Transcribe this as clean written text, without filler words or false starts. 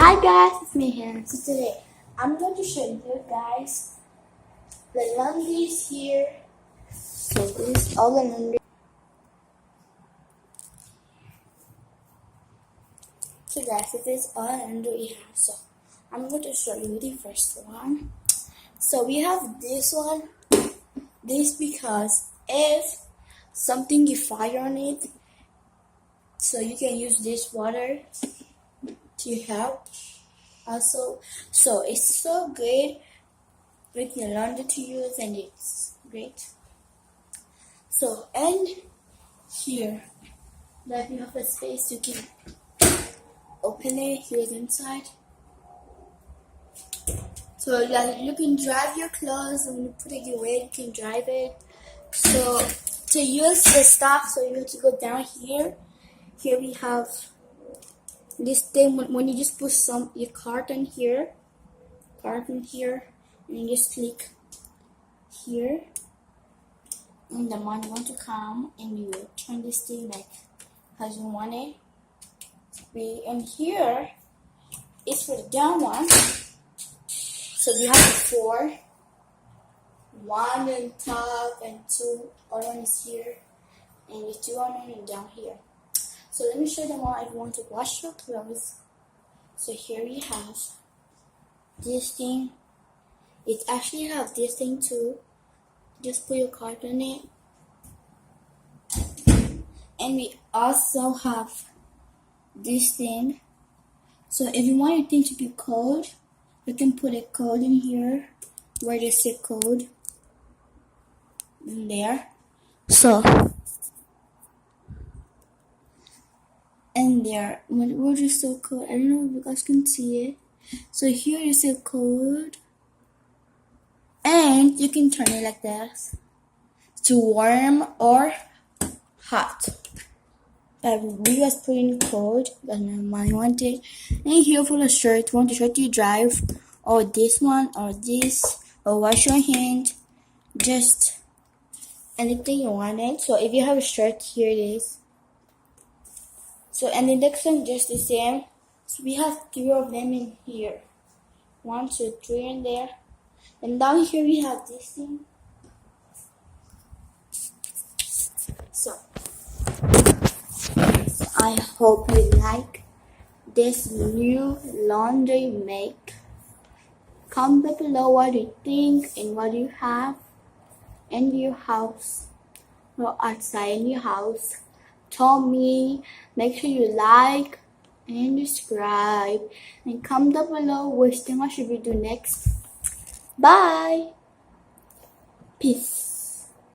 Hi guys, it's me here. So today I'm going to show you guys the laundries here. So this is all the laundry. So guys, this is all the laundry we have. So I'm going to show you the first one. So we have this one. This because if something you fire on it, so you can use this water to help. Also, so it's so good with your laundry to use, and it's great. So, and here that you have a space, you can open it. Here's inside. So that you can dry your clothes, and when you put it away, you can dry it. So to use the stuff, so you have to go down here. Here we have this thing when you just put your carton here, and you just click here, and the one you want to come, and you turn this thing like as you want it. And here is for the down one. So we have the 4, 1 on top and 2. Other one is here, and the 2 on down here. So let me show them all. If you want to wash your clothes, so here we have this thing. It actually have this thing too. Just put your card in it. And we also have this thing. So if you want your thing to be cold, you can put a code in here where they say code in there. So and there, we'll just say code. I don't know if you guys can see it. So here is a code, and you can turn it like this to warm or hot. But we just put in code because my want it. And here for the shirt, want the shirt you drive, or this one, or this, or wash your hand, just anything you want it. So if you have a shirt, here it is. So and the next one just the same. So we have 3 of them in here. 1, 2, 3 in there. And down here we have this thing. So I hope you like this new laundry make. Comment below what you think and what you have in your house or outside in your house. Tell me. Make sure you like and subscribe, and comment down below which thing I should we do next. Bye. Peace.